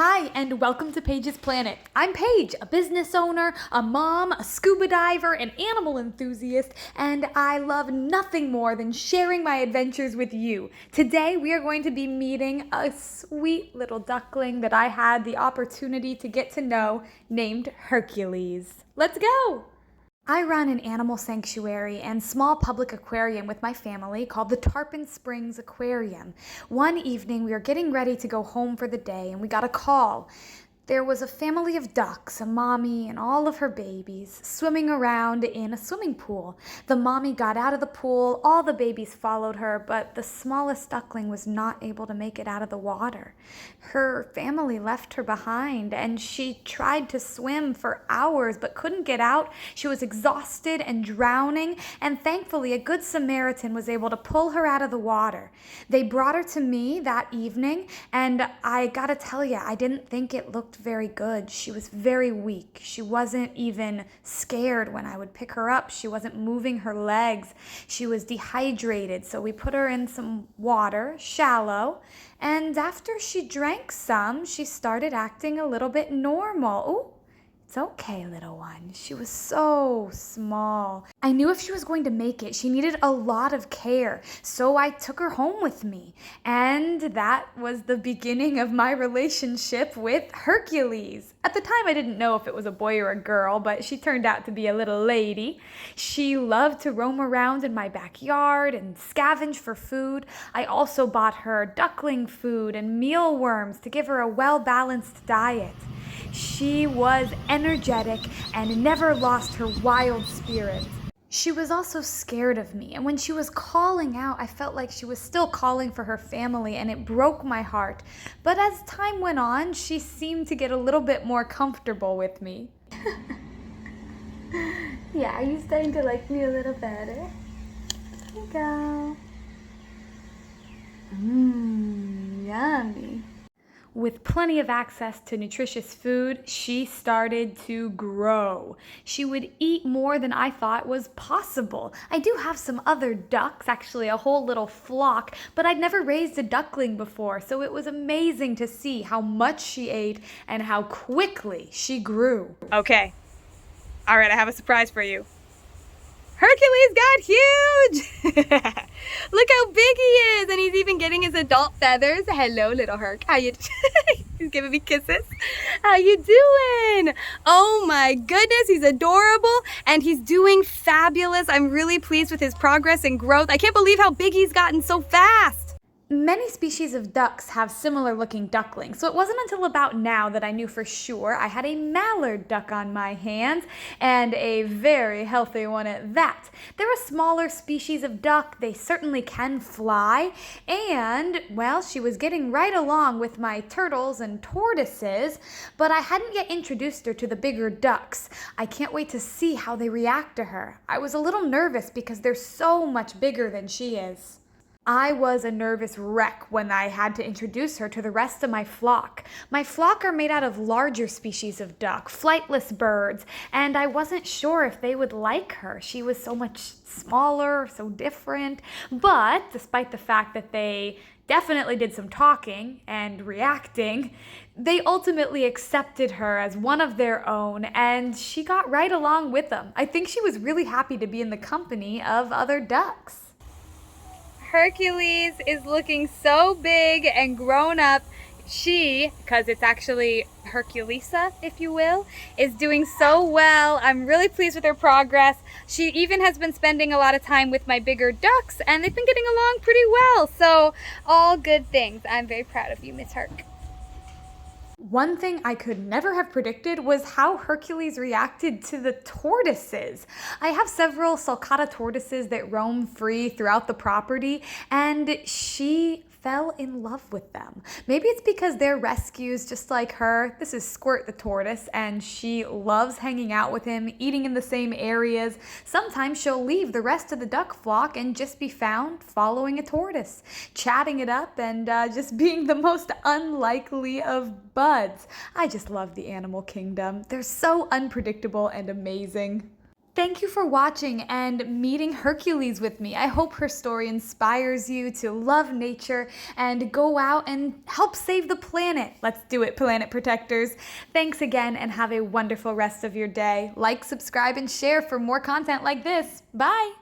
Hi, and welcome to Paige's Planet. I'm Paige, a business owner, a mom, a scuba diver, an animal enthusiast, and I love nothing more than sharing my adventures with you. Today, we are going to be meeting a sweet little duckling that I had the opportunity to get to know named Hercules. Let's go! I run an animal sanctuary and small public aquarium with my family called the Tarpon Springs Aquarium. One evening, we were getting ready to go home for the day, and we got a call. There was a family of ducks, a mommy and all of her babies, swimming around in a swimming pool. The mommy got out of the pool, all the babies followed her, but the smallest duckling was not able to make it out of the water. Her family left her behind, and she tried to swim for hours but couldn't get out. She was exhausted and drowning, and thankfully a good Samaritan was able to pull her out of the water. They brought her to me that evening, and I gotta tell you, I didn't think it looked very good. She was very weak. She wasn't even scared when I would pick her up. She wasn't moving her legs. She was dehydrated, so we put her in some water, shallow, and after she drank some, she started acting a little bit normal. Ooh, it's okay, little one. She was so small. I knew if she was going to make it, she needed a lot of care. So I took her home with me. And that was the beginning of my relationship with Hercules. At the time, I didn't know if it was a boy or a girl, but she turned out to be a little lady. She loved to roam around in my backyard and scavenge for food. I also bought her duckling food and mealworms to give her a well-balanced diet. She was energetic and never lost her wild spirit. She was also scared of me, and when she was calling out, I felt like she was still calling for her family, and it broke my heart. But as time went on, she seemed to get a little bit more comfortable with me. Yeah, are you starting to like me a little better? There you go. Yummy. With plenty of access to nutritious food, she started to grow. She would eat more than I thought was possible. I do have some other ducks, actually a whole little flock, but I'd never raised a duckling before, so it was amazing to see how much she ate and how quickly she grew. Okay. All right, I have a surprise for you. Hercules got huge! Look how big he is, and he's even getting his adult feathers. Hello, little Herc. How you? He's giving me kisses. How you doing? Oh my goodness, he's adorable, and he's doing fabulous. I'm really pleased with his progress and growth. I can't believe how big he's gotten so fast. Many species of ducks have similar looking ducklings, so it wasn't until about now that I knew for sure I had a mallard duck on my hands, and a very healthy one at that. They're a smaller species of duck, they certainly can fly, and, well, she was getting right along with my turtles and tortoises, but I hadn't yet introduced her to the bigger ducks. I can't wait to see how they react to her. I was a little nervous because they're so much bigger than she is. I was a nervous wreck when I had to introduce her to the rest of my flock. My flock are made out of larger species of duck, flightless birds, and I wasn't sure if they would like her. She was so much smaller, so different, but despite the fact that they definitely did some talking and reacting, they ultimately accepted her as one of their own, and she got right along with them. I think she was really happy to be in the company of other ducks. Hercules is looking so big and grown up. She, because it's actually Herculesa, if you will, is doing so well. I'm really pleased with her progress. She even has been spending a lot of time with my bigger ducks, and they've been getting along pretty well. So all good things. I'm very proud of you, Miss Herc. One thing I could never have predicted was how Hercules reacted to the tortoises. I have several sulcata tortoises that roam free throughout the property, and she fell in love with them. Maybe it's because they're rescues just like her. This is Squirt the tortoise, and she loves hanging out with him, eating in the same areas. Sometimes she'll leave the rest of the duck flock and just be found following a tortoise, chatting it up and just being the most unlikely of buds. I just love the animal kingdom. They're so unpredictable and amazing. Thank you for watching and meeting Hercules with me. I hope her story inspires you to love nature and go out and help save the planet. Let's do it, planet protectors. Thanks again and have a wonderful rest of your day. Like, subscribe, and share for more content like this. Bye.